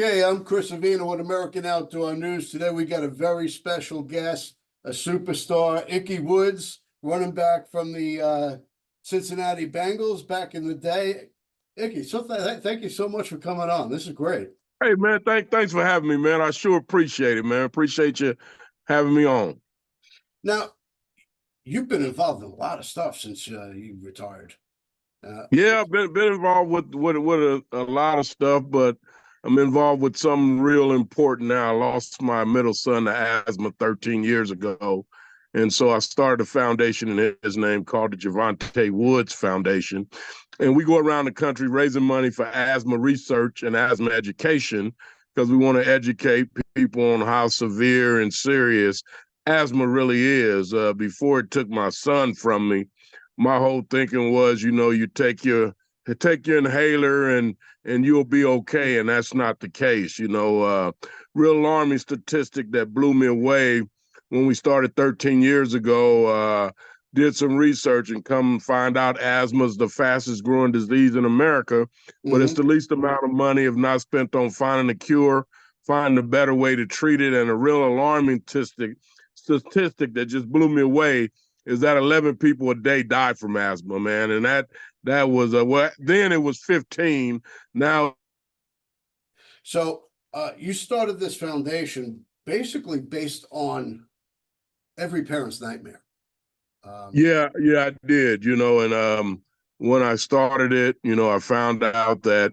Okay, I'm Chris Avina with American Outdoor News. Today we got a very special guest, a superstar, Ickey Woods, running back from the Cincinnati Bengals back in the day. Ickey, thank you so much for coming on. This is great. Hey man, thanks for having me, man. I sure appreciate it, man. Appreciate you having me on. Now, you've been involved in a lot of stuff since you retired. Yeah, I've been involved with a lot of stuff, but I'm involved with something real important now. I lost my middle son to asthma 13 years ago, and so I started a foundation in his name called the Javante Woods Foundation, and we go around the country raising money for asthma research and asthma education because we want to educate people on how severe and serious asthma really is. Before it took my son from me, my whole thinking was, you take your inhaler and you'll be okay, and that's not the case. Real alarming statistic that blew me away when we started 13 years ago. Did some research and come find out asthma is the fastest growing disease in America, but it's the least amount of money if not spent on finding a cure, finding a better way to treat it, and a real alarming statistic that just blew me away is that 11 people a day die from asthma, man. And that was then it was 15. Now. So you started this foundation basically based on every parent's nightmare. Yeah, I did, and when I started it, I found out that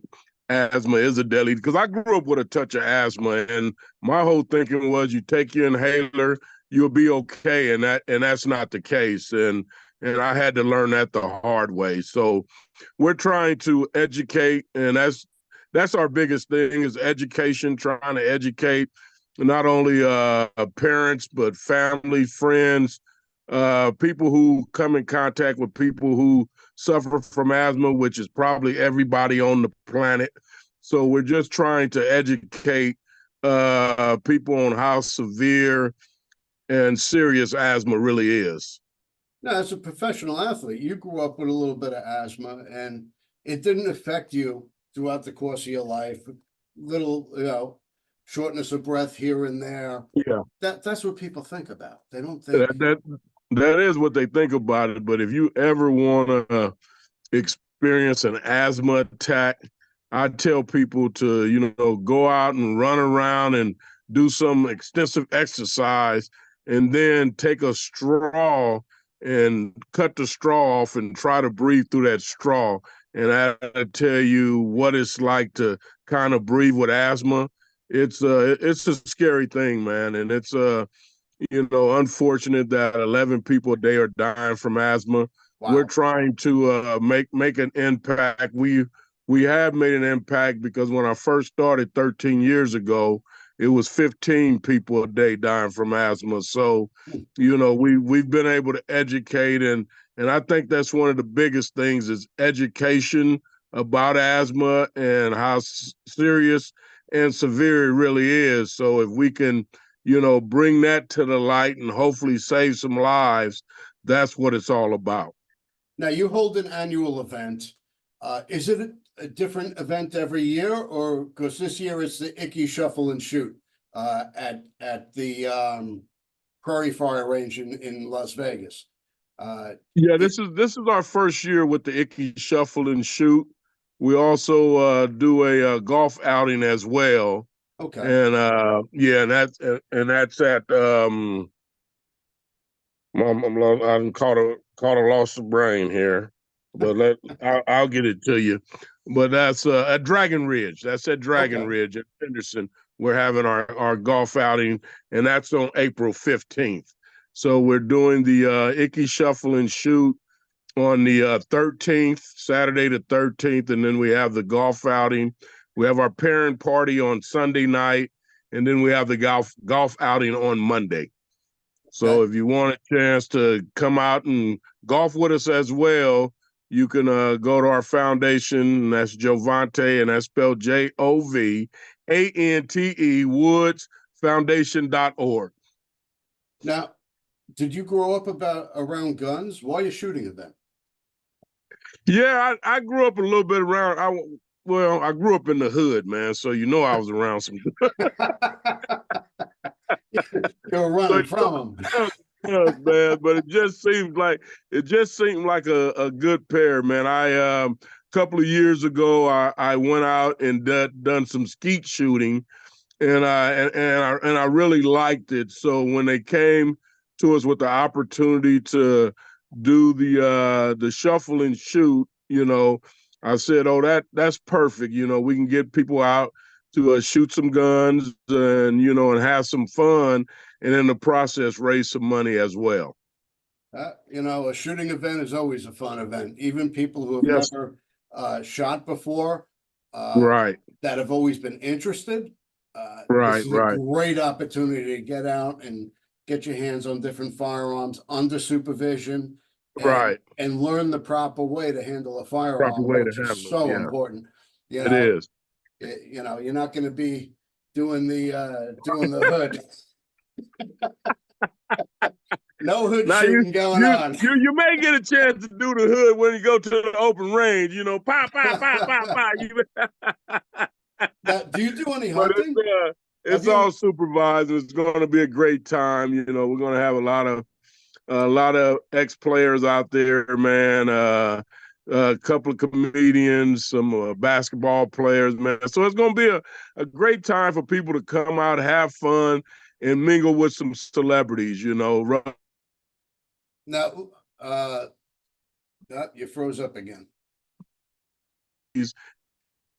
asthma is a deadly, because I grew up with a touch of asthma, and my whole thinking was you take your inhaler, you'll be okay, and that's not the case. And I had to learn that the hard way. So we're trying to educate, and that's our biggest thing is education, trying to educate not only parents, but family, friends, people who come in contact with people who suffer from asthma, which is probably everybody on the planet. So we're just trying to educate people on how severe and serious asthma really is. Now, as a professional athlete, you grew up with a little bit of asthma, and it didn't affect you throughout the course of your life. Little, shortness of breath here and there. Yeah, that's what people think about. They don't think that is what they think about it. But if you ever want to experience an asthma attack, I tell people to, go out and run around and do some extensive exercise, and then take a straw and cut the straw off and try to breathe through that straw. And I tell you what it's like to kind of breathe with asthma. It's a scary thing, man. And it's unfortunate that 11 people a day are dying from asthma. Wow. We're trying to make an impact. We have made an impact, because when I first started 13 years ago, it was 15 people a day dying from asthma. So, we've been able to educate, and I think that's one of the biggest things is education about asthma and how serious and severe it really is. So if we can, bring that to the light and hopefully save some lives, that's what it's all about. Now, you hold an annual event. Is it a different event every year, or because this year it's the Ickey Shuffle and Shoot at the Prairie Fire Range in Las Vegas? This is our first year with the Ickey Shuffle and Shoot. We also do a golf outing as well. Okay. And that's at I'm caught a loss of brain here, but I'll get it to you. But that's at Dragon Ridge. That's at Dragon Ridge at Henderson. We're having our golf outing, and that's on April 15th. So we're doing the Ickey Shuffle and Shoot on the 13th, Saturday the 13th, and then we have the golf outing. We have our parent party on Sunday night, and then we have the golf outing on Monday. So if you want a chance to come out and golf with us as well, you can go to our foundation, and that's Jovante, and that's spelled Jovante, Woods Foundation.org. Now, did you grow up around guns? Why are you shooting at them? Yeah, I grew up a little bit around. well, I grew up in the hood, man. So you know I was around some. You're So, running from them. yes, man. But it just seemed like a good pair, man. Couple of years ago, I went out and done some skeet shooting, and I really liked it. So when they came to us with the opportunity to do the shuffle and shoot, I said, "Oh, that's perfect. We can get people out to shoot some guns and and have some fun, and in the process raise some money as well." A shooting event is always a fun event. Even people who have Yes, never shot before, uh, right, that have always been interested. This right, is a right, great opportunity to get out and get your hands on different firearms under supervision right. and learn the proper way to handle a Proper firearm, way to which is handle it. so Yeah, important. You it know, is. you're not going to be doing the hood. No hood Now you shooting going you on. you may get a chance to do the hood when you go to the open range. Pop, pop, pop, pop, pop. Now, do you do any But hunting? Have it's all you? supervised. It's going to be a great time. We're going to have a lot of ex-players out there, man. A couple of comedians, some basketball players, man. So it's going to be a great time for people to come out, have fun, and mingle with some celebrities. No, you froze up again.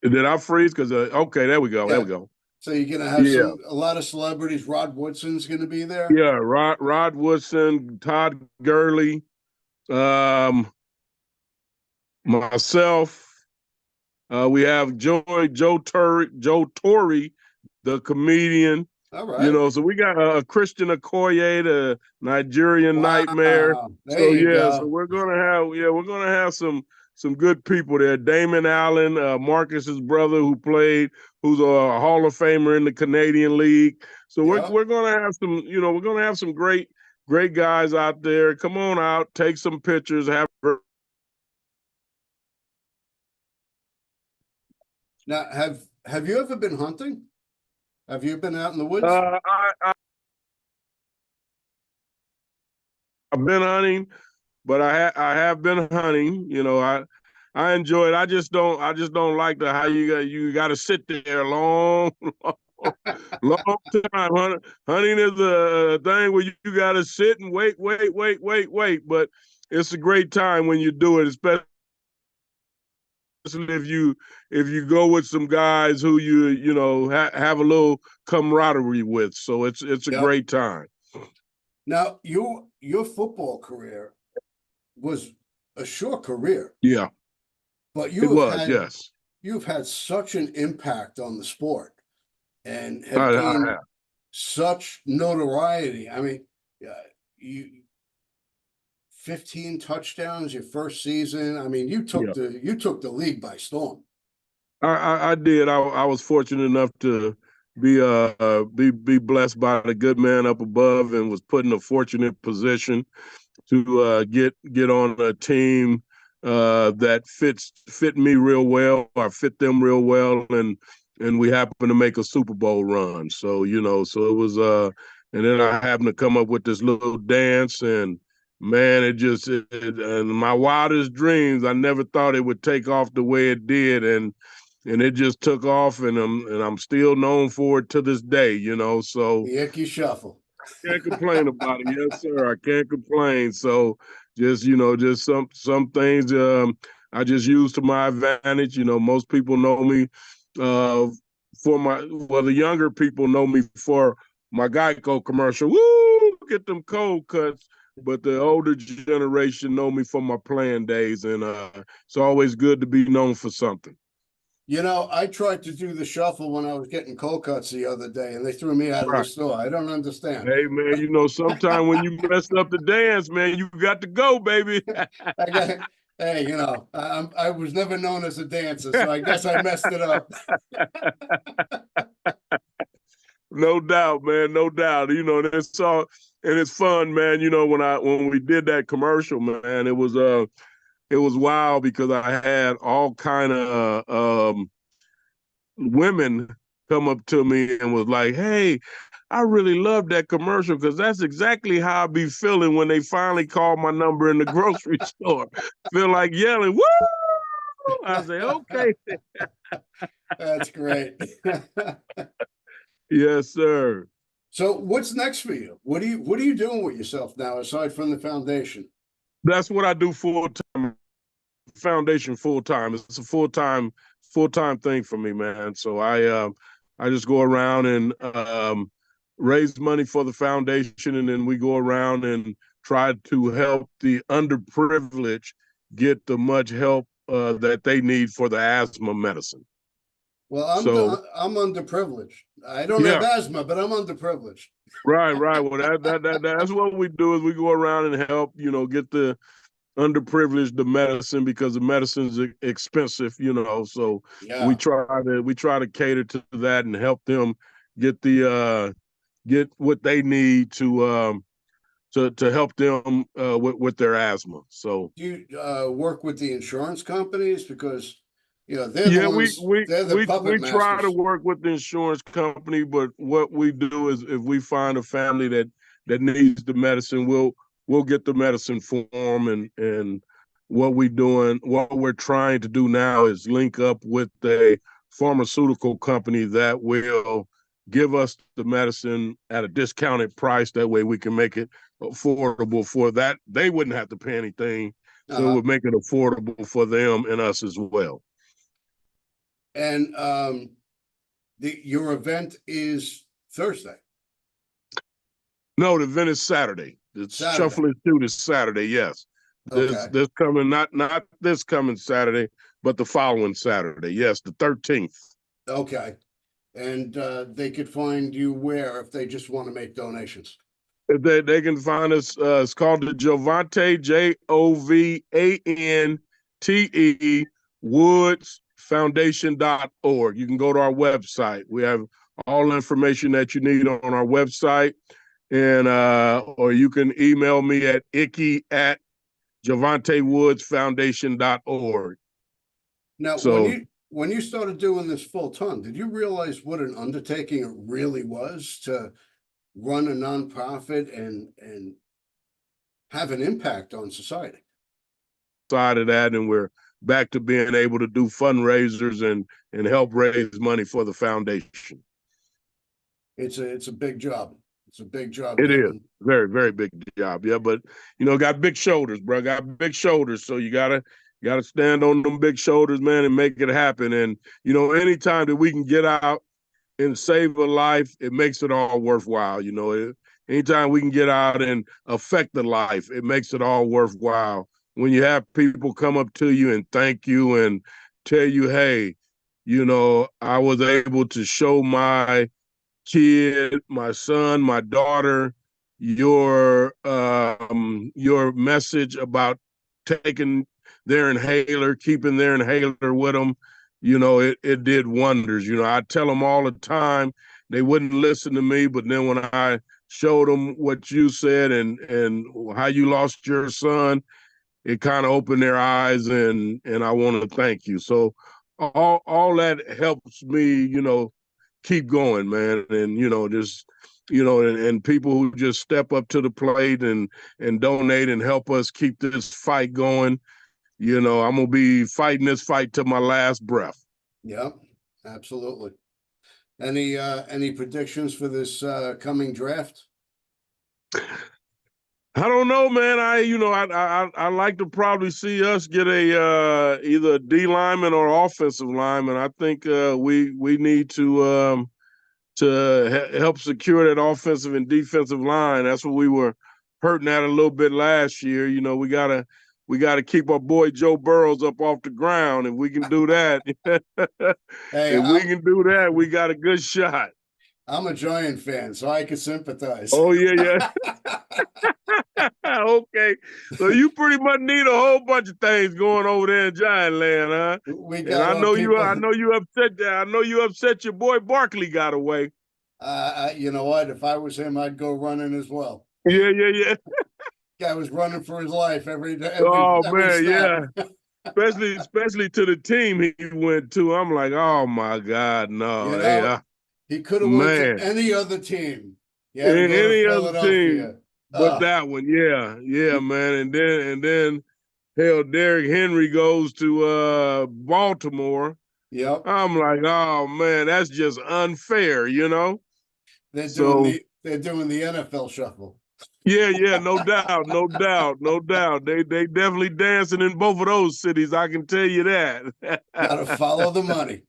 Did I freeze? Because okay, there we go. There Yeah. we go. So you're gonna have Yeah, a lot of celebrities. Rod Woodson's gonna be there. yeah. Rod Woodson, Todd Gurley, um, myself. We have Joe Torre, the comedian. All right. So we got Christian Okoye, the Nigerian Nightmare. Wow. There So you yeah, so go. we're gonna have some good people there. Damon Allen, Marcus's brother, who's a Hall of Famer in the Canadian League. So we're Yeah. we're gonna have some great guys out there. Come on out, take some pictures, have. Now, have you ever been hunting? Have you been out in the woods? Uh, I've been hunting, but I have been hunting. I enjoy it. I just don't like the how you got to sit there long, long time. Hunting is a thing where you got to sit and wait. But it's a great time when you do it, especially if you go with some guys who have a little camaraderie with. So it's a Yep. great time. Now, your football career was a short career, Yeah, but it was. Yes, you've had such an impact on the sport and have I gained have. such notoriety. I mean, you 15 touchdowns your first season. I mean, Yeah. you took the league by storm. I did. I was fortunate enough to be blessed by the good man up above, and was put in a fortunate position to get on a team that fit me real well. I fit them real well, and we happened to make a Super Bowl run. So it was and then I happened to come up with this little dance, and man, in my wildest dreams, I never thought it would take off the way it did, and it just took off, and I'm still known for it to this day. So The Ickey Shuffle. can't complain about it. Yes, sir. I can't complain. So just some things I just use to my advantage. Most people know me uh the younger people know me for my Geico commercial. Woo, get them cold cuts. But the older generation know me for my playing days, and it's always good to be known for something. I tried to do the shuffle when I was getting cold cuts the other day, and they threw me out of the Right. store. I don't understand. Hey man, sometime when you mess up the dance, man, you got to go, baby. I got, hey, I was never known as a dancer, so I guess I messed it up. No doubt, man. No doubt. And it's fun, man. When we did that commercial, man, it was wild because I had all kind of women come up to me and was like, "Hey, I really love that commercial because that's exactly how I be feeling when they finally call my number in the grocery store. Feel like yelling, woo!" I say, "Okay, That's great. yes, sir." So what's next for you? What are you doing with yourself now aside from the foundation? That's what I do full time. Foundation full time. It's a full time thing for me, man. So I just go around and raise money for the foundation, and then we go around and try to help the underprivileged get the much help that they need for the asthma medicine. Well, So I'm underprivileged. I don't have yeah, asthma, but I'm underprivileged. right. Well, that's what we do is we go around and help, get the underprivileged the medicine because the medicine's expensive, So Yeah. we try to cater to that and help them get the get what they need to help them with their asthma. So Do you work with the insurance companies because they're the yeah, ones, they're the we puppet try to masters. work with the insurance company, but what we do is if we find a family that needs the medicine, we'll get the medicine for them, and what we're trying to do now is link up with a pharmaceutical company that will give us the medicine at a discounted price. That way we can make it affordable for that. They wouldn't have to pay anything, so it Uh-huh. would make it affordable for them and us as well. And your event is Thursday, No, the event is Saturday. It's Saturday. shuffling through this Saturday. Yes, Okay. this coming not this coming Saturday, but the following Saturday. Yes, the 13th. Okay. And they could find you where if they just want to make donations. They can find us. It's called the Jovante Jovante Woods Foundation.org. You can go to our website. We have all the information that you need on our website, and or you can email me at Ickey at JavanteWoodsFoundation.org. Now, So when you started doing this full time, did you realize what an undertaking it really was to run a nonprofit and have an impact on society? side of that, and we're back to being able to do fundraisers and help raise money for the foundation. It's a big job. It's a big job It is getting. very, very big job. Yeah, but got big shoulders, bro. Got big shoulders, so you gotta stand on them big shoulders, man, and make it happen. And anytime that we can get out and save a life, it makes it all worthwhile. Anytime we can get out and affect the life, it makes it all worthwhile. When you have people come up to you and thank you and tell you, hey, I was able to show my kid, my son, my daughter, your message about taking their inhaler, keeping their inhaler with them, it did wonders. I tell them all the time, they wouldn't listen to me, but then when I showed them what you said and how you lost your son, it kind of opened their eyes, and I want to thank you. So all that helps me, keep going, man. And just and people who just step up to the plate and donate and help us keep this fight going. I'm gonna be fighting this fight to my last breath. Yeah, absolutely. Any predictions for this coming draft? I don't know, man. I like to probably see us get a either a D lineman or offensive lineman. I think we need to help secure that offensive and defensive line. That's what we were hurting at a little bit last year. We gotta keep our boy Joe Burrows up off the ground. If we can do that, Hey, if we can do that, we got a good shot. I'm a Giant fan, so I can sympathize. Oh yeah. Okay, so you pretty much need a whole bunch of things going over there in Giant Land, huh? We And got I our know you, people. I know you upset. I know you upset your boy Barkley got away. You know what? If I was him, I'd go running as well. Yeah. Guy was running for his life every Oh every man, snap. yeah. especially to the team he went to. I'm like, oh my God, You no, know, he could have went to man, any other team. He had to go to any other team Philadelphia. but Uh, that one. Yeah, yeah, he- man. And then hell, Derrick Henry goes to Baltimore. yep. I'm like, oh man, that's just unfair, you know? So They're doing the NFL shuffle. yeah, yeah, no doubt, no doubt, no doubt. They definitely dancing in both of those cities, I can tell you that. Got to follow the money.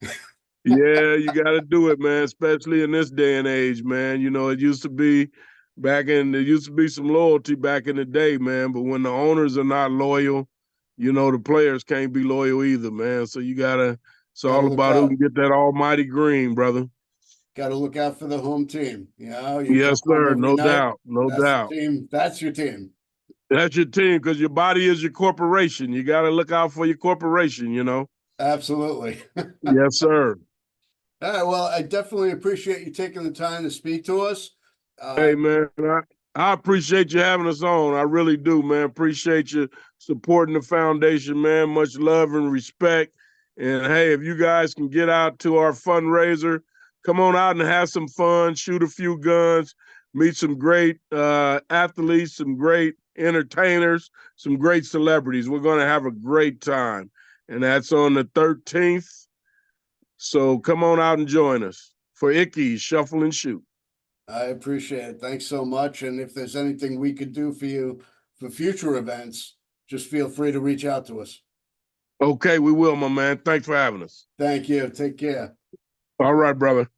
Yeah, you got to do it, man, especially in this day and age, man. You know, it used to be there used to be some loyalty back in the day, man. But when the owners are not loyal, you know, the players can't be loyal either, man. So it's Got to all look about who out. can get that almighty green, brother. Got to look out for the home team. You know, you Yes, come home sir. every No night. doubt. No That's the doubt. team. That's your team. That's your team because your body is your corporation. You got to look out for your corporation, you know? Absolutely. Yes, sir. All right. Well, I definitely appreciate you taking the time to speak to us. Hey, Uh, man, I appreciate you having us on. I really do, man. Appreciate you supporting the foundation, man. Much love and respect. And hey, if you guys can get out to our fundraiser, come on out and have some fun, shoot a few guns, meet some great athletes, some great entertainers, some great celebrities. We're going to have a great time. And that's on the 13th. So come on out and join us for Ickey's Shuffle and Shoot. I appreciate it. Thanks so much. And if there's anything we could do for you for future events, just feel free to reach out to us. Okay, we will, my man. Thanks for having us. Thank you. Take care. All right, brother.